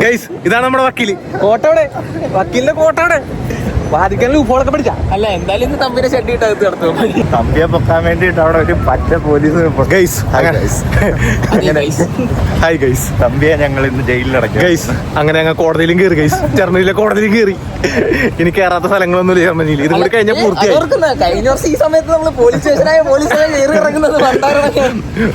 Guys ഇതാണ് നമ്മുടെ വക്കീല്. കോട്ടവിടെ വക്കീലിന്റെ കോട്ടവിടെ വാദിക്കാൻ ലൂപ്പോളൊക്കെ പിടിച്ച അല്ല എന്തായാലും ഇന്ന് തമ്പിനെ ഷെഡ് അകത്ത് കിടത്തും. തമ്പിയെ പൊക്കാൻ വേണ്ടിട്ട് അവിടെ ഒരു പറ്റ പോലീസ്. ഗൈസ് ഹായ് ഗൈസ്, തമ്പിയെ ഞങ്ങൾ ഇന്ന് ജയിലിലടക്കും ഗൈസ്. അങ്ങനെ ഞങ്ങൾ കോടതിയിലും കയറി ഗൈസ്, ജർമ്മനിയിലെ കോടതിയിലും കയറി. ഇനി കയറാത്ത സ്ഥലങ്ങളൊന്നും ജർമ്മനിയിൽ. ഇതും കൂടി കഴിഞ്ഞാൽ പൂർത്തിയായി. കഴിഞ്ഞ വർഷം ഈ സമയത്ത് നമ്മള് പോലീസ് സ്റ്റേഷനായ പോലീസ് കയറി ഇറങ്ങുന്നത്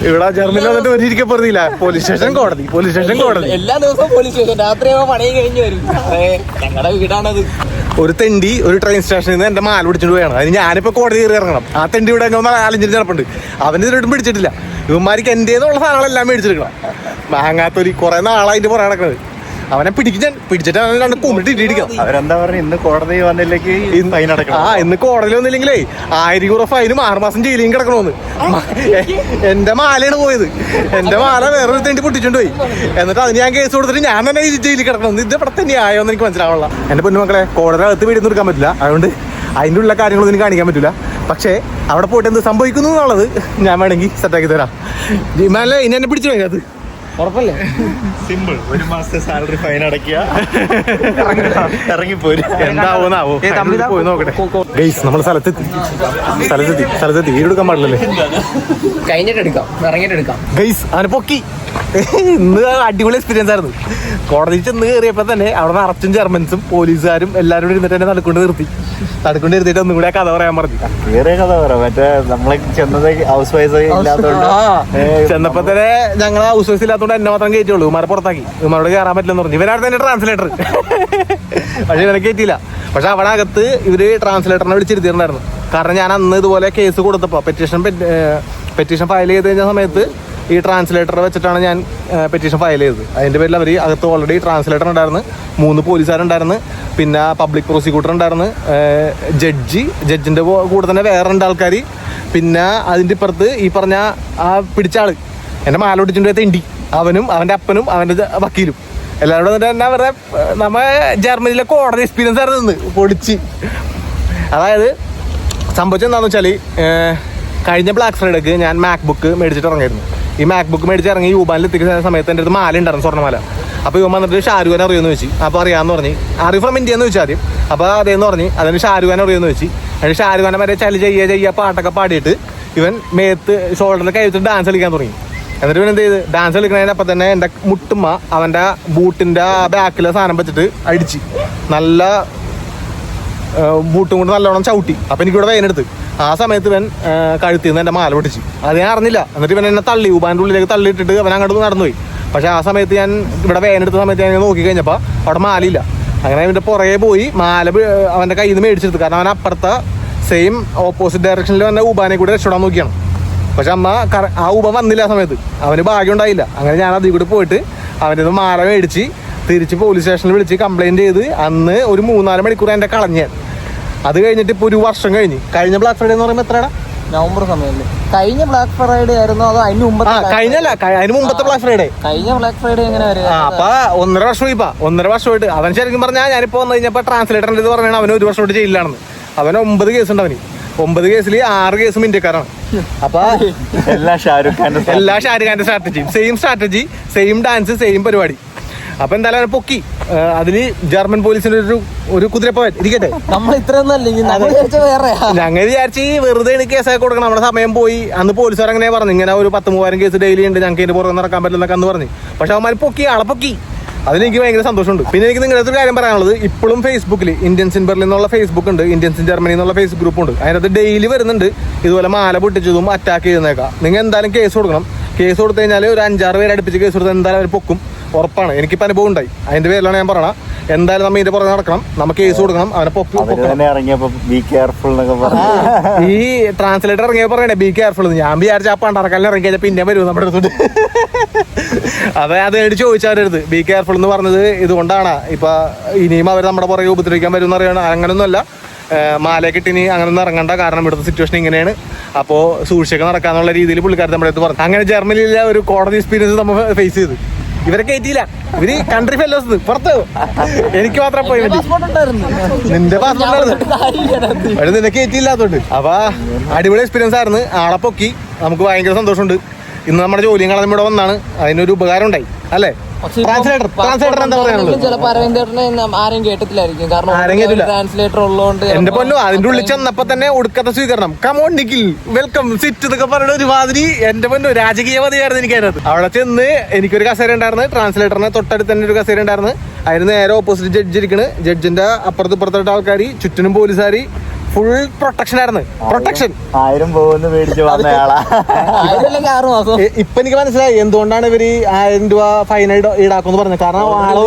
ഇവിടെ ജർമ്മനിയിൽ വന്നിട്ട് ഒരിക്കൽ പറഞ്ഞില്ല. പോലീസ് സ്റ്റേഷൻ കോടതി, പോലീസ് സ്റ്റേഷൻ കോടതി. എല്ലാ ദിവസവും പോലീസ് സ്റ്റേഷൻ. രാത്രിയാകുമ്പോൾ പണിയും കഴിഞ്ഞ് വരും. ഞങ്ങളുടെ വീടാണത്. ഒരു തെണ്ടി ഒരു ട്രെയിൻ സ്റ്റേഷനിൽ നിന്ന് എന്റെ മാല പിടിച്ചിട്ട് പോയാണ്. അതിന് ഞാനിപ്പോ കോടതി കയറി ഇറങ്ങണം. ആ തെണ്ടി ഇവിടെ ആലിഞ്ചിട്ട് നടപ്പുണ്ട്. അവന് ഇതിലോട്ടും പിടിച്ചിട്ടില്ല. ഇവന്മാർക്ക് എന്റേന്നുള്ള സാധനങ്ങളെല്ലാം മേടിച്ചെടുക്കണം. മാങ്ങാത്തൊലി കുറെ നാളായിട്ട് പുറകെ നടക്കുന്നത്. അവനെ പിടിച്ചിട്ട് അവനെ രണ്ട് കുമിട്ടിട്ടിരിക്കണം. അവരെന്താ പറഞ്ഞു, ഇന്ന് കോടതി വന്നില്ലെങ്കിൽ ഫൈൻ അടക്കണം. ഇന്ന് കോടതി വന്നില്ലെങ്കിലേ 1000 euro ഫൈനും 6 മാസം ജയിലിയും കിടക്കണമെന്ന്. എന്റെ മാലയാണ് പോയത്. എന്റെ മാല വേറൊരു തെണ്ടി പൊട്ടിച്ചോണ്ട് പോയി. എന്നിട്ട് അതിന് ഞാൻ കേസ് കൊടുത്തിട്ട് ഞാൻ തന്നെ ജയിലിൽ കിടക്കണം. ഇത് ഇവിടെ തന്നെ ആയോന്ന് എനിക്ക് മനസ്സിലാവുള്ള. എന്റെ പൊന്നുമക്കളെ, കോടതി അകത്ത് വീട് നിർക്കാൻ പറ്റില്ല. അതുകൊണ്ട് അതിൻ്റെ ഉള്ള കാര്യങ്ങളൊന്നും എനിക്ക് കാണിക്കാൻ പറ്റില്ല. പക്ഷേ അവിടെ പോയിട്ട് എന്ത് സംഭവിക്കുന്നു എന്നുള്ളത് ഞാൻ വേണമെങ്കിൽ സെറ്റാക്കി തരാം. ജിമാലെ ഇനി എന്നെ പിടിച്ചു പോയത് ഉറപ്പല്ലേ? സിമ്പിൾ. 1 മാസത്തെ സാലറി ഫൈൻ അടയ്ക്കുക, ഇറങ്ങിപ്പോരും. എന്താവോന്നാവോ പോയി നോക്കട്ടെ. ഗൈസ് നമ്മൾ സ്ഥലത്തെത്തി വീടെടുക്കാൻ പാടില്ലല്ലേ? കഴിഞ്ഞിട്ട് എടുക്കാം, ഇറങ്ങിയിട്ട് എടുക്കാം. ഗൈസ് അവനെ പൊക്കി. ഇന്ന് അടിപൊളി എക്സ്പീരിയൻസ് ആയിരുന്നു. കോടതിയിൽ ചെന്ന് കയറിയപ്പോ തന്നെ അവിടെ നിറച്ചും ജർമ്മൻസും പോലീസുകാരും എല്ലാവരും കൂടി ഇരുന്നിട്ട് എന്നെ നടുക്കൊണ്ട് നിർത്തിയിട്ട് ഒന്നും കൂടെ കഥ പറയാൻ പറഞ്ഞു. വേറെ കഥ പറയാം. മറ്റേ നമ്മളെ ചെന്നത് ഹൗസ് വൈഫ് ഇല്ലാത്തതുകൊണ്ട് ചെന്നപ്പോ തന്നെ ഞങ്ങൾ ഹൗസ് വൈഫ് ഇല്ലാത്തതുകൊണ്ട് എന്നെ മാത്രം കയറ്റുള്ളൂ. ഇവന്മാരെ പുറത്താക്കി. ഇവന്മാരോട് കയറാൻ പറ്റില്ലെന്ന് പറഞ്ഞു. ഇവനാണ് തന്നെ ട്രാൻസ്ലേറ്റർ. പക്ഷെ ഇവനെ കയറ്റിയില്ല. പക്ഷെ അവിടെ അകത്ത് ഇവര് ട്രാൻസ്ലേറ്ററിനെ വിളിച്ചിരുത്തിയിട്ടുണ്ടായിരുന്നു. കാരണം ഞാൻ അന്ന് ഇതുപോലെ കേസ് കൊടുത്തപ്പോ പെറ്റീഷൻ ഫയൽ ചെയ്ത് കഴിഞ്ഞ സമയത്ത് ഈ ട്രാൻസ്ലേറ്റർ വെച്ചിട്ടാണ് ഞാൻ പെറ്റീഷൻ ഫയൽ ചെയ്തത്. അതിൻ്റെ പേരിൽ അവർ അകത്ത് ഓൾറെഡി ട്രാൻസ്ലേറ്റർ ഉണ്ടായിരുന്നു, 3 പോലീസുകാരുണ്ടായിരുന്നു, പിന്നെ പബ്ലിക് പ്രോസിക്യൂട്ടർ ഉണ്ടായിരുന്നു, ജഡ്ജിൻ്റെ കൂടെ തന്നെ വേറെ 2 ആൾക്കാർ, പിന്നെ അതിൻ്റെ ഇപ്പുറത്ത് ഈ പറഞ്ഞ ആ പിടിച്ച ആള് എൻ്റെ മാല ഒടിച്ചിട്ട് തെണ്ടി അവനും അവൻ്റെ അപ്പനും അവൻ്റെ വക്കീലും എല്ലാവരും വന്നിട്ട് തന്നെ അവരുടെ നമ്മൾ ജർമ്മനിയിലെ കോടതി എക്സ്പീരിയൻസ് ആയിരുന്നു നിന്ന് പൊടിച്ച്. അതായത് സംഭവിച്ചത് എന്താണെന്ന് വെച്ചാൽ കഴിഞ്ഞ ബ്ലാക്ക് ഫ്രൈഡേക്ക് ഞാൻ മാക്ബുക്ക് മേടിച്ചിട്ട് ഇറങ്ങിയിരുന്നു. ഈ മാക്ബുക്ക് മേടിച്ച് ഇറങ്ങി യൂബാനിൽ എത്തിക്കുന്ന സമയത്ത് എൻ്റെ അടുത്ത് മാല ഉണ്ടായിരുന്നു, സ്വർണ്ണമാല. അപ്പോൾ ഇവൻ വന്നിട്ട് ഷാരൂഖ് ഖാൻ അറിയുമെന്ന് വെച്ച്. അപ്പോൾ അറിയാമെന്ന് പറഞ്ഞ്, അറിവ് ഫ്രം ഇന്ത്യ എന്ന് വെച്ചാൽ ആദ്യം. അപ്പോൾ അതേന്ന് പറഞ്ഞ് അതിന് ഷാരൂഖ് ഖാൻ അറിയുമെന്ന് വെച്ച്. അതിന് ഷാരൂഖ് ഖാനെ വരെ ചലി ചെയ്യുക പാട്ടൊക്കെ പാടിയിട്ട് ഇവൻ മേത്ത് ഷോൾഡറിൽ കൈവച്ചിട്ട് ഡാൻസ് കളിക്കാൻ തുടങ്ങി. എന്നിട്ട് ഇവൻ എന്ത് ചെയ്ത്, ഡാൻസ് കളിക്കുന്നതിനപ്പം തന്നെ എൻ്റെ മുട്ടുമ്മ അവൻ്റെ ബൂട്ടിൻ്റെ ബാക്കിലെ സാധനം വെച്ചിട്ട് അടിച്ച് നല്ല ബൂട്ടും കൊണ്ട് നല്ലോണം ചവിട്ടി. അപ്പം എനിക്കിവിടെ വേനെടുത്ത്. ആ സമയത്ത് ഇവൻ കഴുത്തിൽ നിന്ന് എൻ്റെ മാല പൊട്ടിച്ച്. അത് ഞാൻ അറിഞ്ഞില്ല. എന്നിട്ട് ഇവൻ എന്നെ തള്ളി, ഊബാൻ്റെ ഉള്ളിലേക്ക് തള്ളിയിട്ടിട്ട് അവൻ അങ്ങോട്ട് നടന്നുപോയി. പക്ഷെ ആ സമയത്ത് ഞാൻ ഇവിടെ വേനെടുത്ത സമയത്ത് ഞാൻ നോക്കി കഴിഞ്ഞപ്പോൾ അവിടെ മാലയില്ല. അങ്ങനെ അവൻ്റെ പുറകെ പോയി മാല അവൻ്റെ കയ്യിൽ നിന്ന് മേടിച്ചെടുത്ത്. കാരണം അവൻ അപ്പുറത്തെ സെയിം ഓപ്പോസിറ്റ് ഡയറക്ഷനിൽ വന്ന ഊബാനെ കൂടെ രക്ഷപ്പെടാൻ നോക്കിയാണ്. പക്ഷെ അമ്മ ആ ഊബ വന്നില്ല. ആ സമയത്ത് അവന് ഭാഗ്യം ഉണ്ടായില്ല. അങ്ങനെ ഞാൻ അതിൽ കൂടെ പോയിട്ട് അവൻ്റെ മാല മേടിച്ച് തിരിച്ച് പോലീസ് സ്റ്റേഷനിൽ വിളിച്ച് കംപ്ലയിൻറ്റ് ചെയ്ത് അന്ന് ഒരു 3-4 മണിക്കൂർ എൻ്റെ കളഞ്ഞാൻ. അത് കഴിഞ്ഞിട്ട് ഇപ്പോൾ 1 വർഷം കഴിഞ്ഞ ബ്ലാക്ക് ഫ്രൈഡേ എന്ന് പറയുമ്പോൾ എത്രയാണ്? നവംബർ സമയമല്ലേ? കഴിഞ്ഞ ബ്ലാക്ക് ഫ്രൈഡേ ആയിരുന്നു അതോ അതിന് മുമ്പ്? അതിന് മുമ്പത്തെ ബ്ലാക്ക് ഫ്രൈഡേ. കഴിഞ്ഞ ബ്ലാക്ക് ഫ്രൈഡേ എങ്ങനെ വരിക? അപ്പൊ 1.5 വർഷമായി. 1.5 വർഷമായിട്ട് അവൻ ശരിക്കും പറഞ്ഞാൽ ഞാനിപ്പോ വന്നു കഴിഞ്ഞപ്പോ ട്രാൻസ്ലേറ്ററിന്റെ ഇത് പറഞ്ഞാൽ അവന് 1 വർഷമായിട്ട് ജയിലിലാണെന്ന്. അവന് 9 കേസുണ്ട്. അവന് 9 കേസിൽ 6 കേസും ഇന്ത്യക്കാരാണ്. അപ്പൊ എല്ലാ ഷാരൂഖ് ഖാന്റെ സ്ട്രാറ്റജി, സെയിം ഡാൻസ്, സെയിം പരിപാടി. അപ്പൊ എന്തായാലും പൊക്കി. അതില് ജർമ്മൻ പോലീസിന്റെ ഒരു കുതിരപ്പോൻ ഇരിക്കട്ടെ. നമ്മൾ ഞങ്ങൾ വിചാരിച്ച് വെറുതെ എനിക്ക് കേസൊക്കെ കൊടുക്കണം, നമ്മുടെ സമയം പോയി. അന്ന് പോലീസുകാർ അങ്ങനെ പറഞ്ഞു, ഇങ്ങനെ ഒരു 10,000-3000 കേസ് ഡെയിലി ഉണ്ട്, ഞങ്ങൾക്ക് ഇതിന്റെ പുറകെ നടക്കാൻ പറ്റില്ലെന്നൊക്കെ അന്ന് പറഞ്ഞു. പക്ഷെ അവന്മാർ പൊക്കി, ആളെ പൊക്കി. അതിലെനിക്ക് ഭയങ്കര സന്തോഷമുണ്ട്. പിന്നെ എനിക്ക് നിങ്ങളുടെ ഒരു കാര്യം പറയാനുള്ളത്, ഇപ്പോഴും ഫേസ്ബുക്കിൽ ഇന്ത്യൻസ് ഇൻ ബെർലിൻ എന്നുള്ള ഫേസ്ബുക്ക് ഉണ്ട്, ഇന്ത്യൻസ് ഇൻ ജർമ്മനി എന്നുള്ള ഫേസ്ബുക്ക് ഗ്രൂപ്പ് ഉണ്ട്. അതിനകത്ത് ഡെയിലി വരുന്നുണ്ട് ഇതുപോലെ മാല പൊട്ടിച്ചതും അറ്റാക്ക് ചെയ്യുന്നേക്കാം. നിങ്ങൾ എന്തായാലും കേസ് കൊടുക്കണം. കേസ് കൊടുത്തു കഴിഞ്ഞാൽ ഒരു 5-6 പേര് അടുപ്പിച്ച് കേസ് കൊടുത്താൽ എന്തായാലും അവർ പൊക്കും, ഉറപ്പാണ്. എനിക്കിപ്പോൾ അനുഭവം ഉണ്ടായി. അതിന്റെ പേരിലാണ് ഞാൻ പറയണത്. എന്തായാലും നമ്മൾ ഇതിന്റെ പുറകെ നടക്കണം, നമുക്ക് കേസ് കൊടുക്കണം, അവനെ പൊക്കി. ഈ ട്രാൻസ്ലേറ്റർ ഇറങ്ങിയപ്പോൾ പറയണേ ബി കെയർഫുൾ. ഞാൻ വിചാരിച്ച ആ പണ്ടറക്കാലിൽ ഇറങ്ങി കഴിഞ്ഞാൽ പിന്നെ വരും നമ്മുടെ അടുത്തോട്ട്. അതെ, അത് വേണ്ടി ചോദിച്ചവരുടെ അടുത്ത് ബി കെയർഫുൾ എന്ന് പറഞ്ഞത് ഇതുകൊണ്ടാണ്. ഇപ്പൊ ഇനിയും അവർ നമ്മുടെ പുറകെ ഉപദ്രവിക്കാൻ വരും എന്ന് അറിയണം. അങ്ങനെയൊന്നുമല്ല, മാലക്കിട്ടിനി അങ്ങനൊന്നും ഇറങ്ങണ്ട, കാരണം ഇവിടുത്തെ സിറ്റുവേഷൻ ഇങ്ങനെയാണ്, അപ്പോൾ സൂക്ഷിച്ചൊക്കെ നടക്കാന്നുള്ള രീതിയിൽ പുള്ളിക്കാരത്തെ നമ്മുടെ അടുത്ത് പറഞ്ഞു. അങ്ങനെ ജർമ്മനിയിലെ ഒരു കോടതി എക്സ്പീരിയൻസ് നമ്മൾ ഫേസ് ചെയ്ത്. ഇവരെ കയറ്റിയില്ല, ഇവര് കൺട്രി ഫെല്ലോസ് പുറത്ത്. എനിക്ക് മാത്രം പോയി പറ്റി. നിന്റെ പാസ്പോർട്ട് നിന്നെ കയറ്റിയില്ലാത്തോണ്ട്. അപ്പൊ അടിപൊളി എക്സ്പീരിയൻസ് ആയിരുന്നു. ആളെ പൊക്കി, നമുക്ക് ഭയങ്കര സന്തോഷമുണ്ട്. ഇന്ന് നമ്മുടെ ജോലിയും കളഞ്ഞ ഇവിടെ വന്നാണ്, അതിനൊരു ഉപകാരം ഉണ്ടായി അല്ലേ? ട്രാൻസ്ലേറ്റർ എന്താ പറയാനുള്ളത്? ചിലപ്പോ അരവിന്ദേട്ടനെ ആരും കേട്ടിട്ടില്ലായിരിക്കും, കാരണം ആരും കേട്ടില്ല. ട്രാൻസ്ലേറ്റർ ഉള്ളതുകൊണ്ട്. എന്റെ പൊന്നു, അതിന്റെ ഉള്ളിൽ ചെന്നപ്പോ തന്നെ ഒടുക്കത്തെ സ്വീകരണം, കമോൺ നിഖിൽ വെൽക്കം സിറ്റ് എന്നൊക്കെ പറയുന്ന ഒരുമാതിരി എന്റെ പൊന്നു രാജകീയവതിയായിരുന്നു എനിക്ക് അതിനകത്ത്. അവിടെ ചെന്ന് എനിക്കൊരു കസേര ഉണ്ടായിരുന്നു, ട്രാൻസ്ലേറ്ററിന് തൊട്ടടുത്ത് തന്നെ ഒരു കസേര ഉണ്ടായിരുന്നു. അതിന് നേരെ ഓപ്പോസിറ്റ് ജഡ്ജ് ഇരിക്കണ്. ജഡ്ജിന്റെ അപ്പുറത്ത് ഇപ്പുറത്തോട്ട് ആൾക്കാർ, ചുറ്റിനും പോലീസുകാർ, ഫുൾ പ്രൊട്ടക്ഷൻ ആയിരുന്നു. പ്രൊട്ടക്ഷൻ 1000 പോകുന്ന മേടിച്ച് വന്നയാളാ. 6 മാസം. ഇപ്പൊ എനിക്ക് മനസ്സിലായി എന്തുകൊണ്ടാണ് ഇവര് 1000 രൂപ ഫൈൻ ഈടാക്കുമെന്ന് പറഞ്ഞത്. കാരണം ആളെ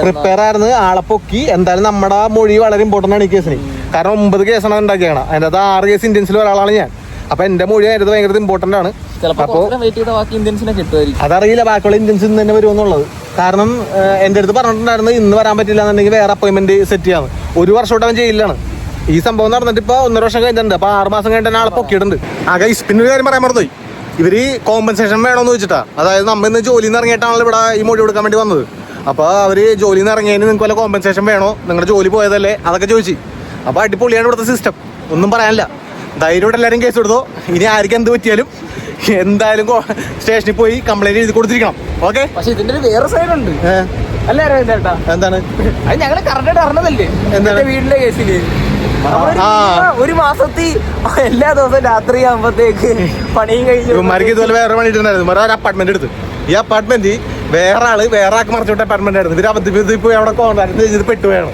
പ്രിപ്പയർ ആയിരുന്നു, ആളെ പൊക്കി. എന്തായാലും നമ്മുടെ മൊഴി വളരെ ഇമ്പോർട്ടന്റ് ആണ് ഈ കേസിന്. കാരണം 9 കേസാണ് ഉണ്ടാക്കിയാണ്, അതിന്റെ അത് 6 കേസ് ഇന്ത്യൻസിൽ ഒരാളാണ് ഞാൻ. അപ്പൊ എന്റെ മൊഴി അതിനകത്ത് ഭയങ്കര ഇമ്പോർട്ടന്റ് ആണ്. അപ്പൊ അതറിയില്ല ബാക്കിയുള്ള ഇന്ത്യൻസിൽ നിന്ന് തന്നെ വരുമെന്നുള്ളത്. കാരണം എന്റെ അടുത്ത് പറഞ്ഞിട്ടുണ്ടായിരുന്നു ഇന്ന് വരാൻ പറ്റില്ല എന്നുണ്ടെങ്കിൽ വേറെ അപ്പോയിന്റ്മെന്റ് സെറ്റ് ചെയ്യാന്ന്. 1 വർഷമായിട്ട് അവൻ ജയിലിലാണ്. ഈ സംഭവം നടന്നിട്ട് ഇപ്പൊ 1.5 വർഷം കഴിഞ്ഞിട്ടുണ്ട്. അപ്പൊ 6 മാസം കഴിഞ്ഞിട്ട് ആളെ പൊക്കിയിട്ടുണ്ട്. പിന്നെ ഒരു കാര്യം പറയാൻ മറന്നുപോയി, ഇവര് കോമ്പൻസേഷൻ വേണമെന്ന് ചോദിച്ചിട്ടാ. അതായത് നമ്മൾ ഇന്ന് ജോലിയിൽ നിന്ന് ഇറങ്ങിയിട്ടാണല്ലോ ഇവിടെ ഈ മൊഴി കൊടുക്കാൻ വേണ്ടി വന്നത്. അപ്പൊ അവര് ജോലിയിൽ നിന്ന് ഇറങ്ങിയതിന് നിങ്ങൾക്ക് വല്ല കോമ്പൻസേഷൻ വേണോ, നിങ്ങളുടെ ജോലി പോയതല്ലേ, അതൊക്കെ ചോദിച്ചു. അപ്പൊ അടിപൊളിയാണ് ഇവിടുത്തെ സിസ്റ്റം, ഒന്നും പറയാനില്ല. ധൈര്യമായിട്ട് എല്ലാവരും കേസ് കൊടുത്തോ. ഇനി ആർക്കും എന്ത് പറ്റിയാലും എന്തായാലും സ്റ്റേഷനിൽ പോയി കംപ്ലൈന്റ് എഴുതി കൊടുത്തിരിക്കണം. ഓക്കെ. പക്ഷെ ഇതിന്റെ ഒരു വേറെ സൈഡ് ഉണ്ട് അല്ലേ അരവിന്ദേട്ടാ? എന്താണ് അത് ഞങ്ങള് കറക്റ്റായിട്ട് അറിഞ്ഞതല്ലേ? എന്താണ്? വീട്ടിലെ കേസില് ഒരു മാസത്തിൽ എല്ലാ ദിവസവും രാത്രി ആകുമ്പോഴത്തേക്ക് പണിയും കഴിഞ്ഞു ഇവന്മാർക്ക് ഇതുപോലെ വേറെ പണിയിട്ടുണ്ടായിരുന്നു. ഒരു അപ്പാർട്ട്മെന്റ് എടുത്ത്, ഈ അപ്പാർട്ട്മെന്റ് വേറെ ആൾക്ക് മറിച്ചോട്ട് അപ്പാർട്ട്മെന്റ് ആയിരുന്നു. ഇവര് അബദ്ധത്തിൽ പോയി അവിടെ കോൺട്രാക്ട് ചെയ്ത് പെട്ടുപോയാണ്.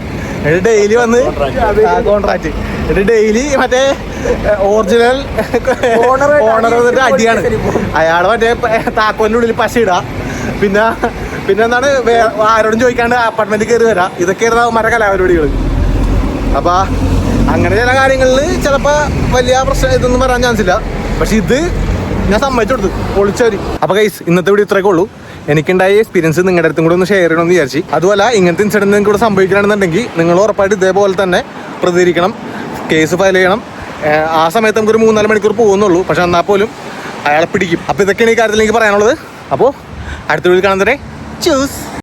ഡെയിലി വന്ന് കോൺട്രാക്ട് ഡെയിലി മറ്റേ ഒറിജിനൽ ഓണർ വന്നിട്ട് അടിയാണ്. അയാള് മറ്റേ താക്കോലിന്റെ ഉള്ളിൽ പശ ഇടാ, പിന്നെ എന്താണ് ആരോടും ചോദിക്കാണ്ട് അപ്പാർട്ട്മെന്റ് കയറി വരാം. ഇതൊക്കെയായിരുന്നു അവന്മാരുടെ കലാപരിപാടികൾ. അപ്പൊ അങ്ങനെ ചില കാര്യങ്ങളിൽ ചിലപ്പോ വലിയ പ്രശ്നം ഇതൊന്നും വരാൻ ചാൻസ് ഇല്ല. പക്ഷെ ഇത് ഞാൻ സമ്മതിച്ചു കൊടുത്തു, പൊളിച്ചവര്. അപ്പൊ ഗൈസ്, ഇന്നത്തെ വീഡിയോ ഇത്രയൊക്കെ ഉള്ളൂ. എനിക്കുണ്ടായ എക്സ്പീരിയൻസ് നിങ്ങളുടെ അടുത്തും കൂടെ ഒന്ന് ഷെയർ ചെയ്യണമെന്ന് വിചാരിച്ചു. അതുപോലെ ഇങ്ങനത്തെ ഇൻസിഡന്റ് നിങ്ങൾക്ക് കൂടെ സംഭവിക്കണമെന്നുണ്ടെങ്കിൽ നിങ്ങൾ ഉറപ്പായിട്ട് ഇതേപോലെ തന്നെ പ്രതികരിക്കണം, കേസ് ഫയൽ ചെയ്യണം. ആ സമയത്ത് നമുക്കൊരു 3-4 മണിക്കൂർ പോകുന്നുള്ളൂ, പക്ഷെ എന്നാൽ പോലും അയാളെ പിടിക്കും. അപ്പോൾ ഇതൊക്കെയാണ് ഈ കാര്യത്തിൽ എനിക്ക് പറയാനുള്ളത്. അപ്പോൾ അടുത്ത വീഡിയോ കാണുന്നവരെ ചൂസ്.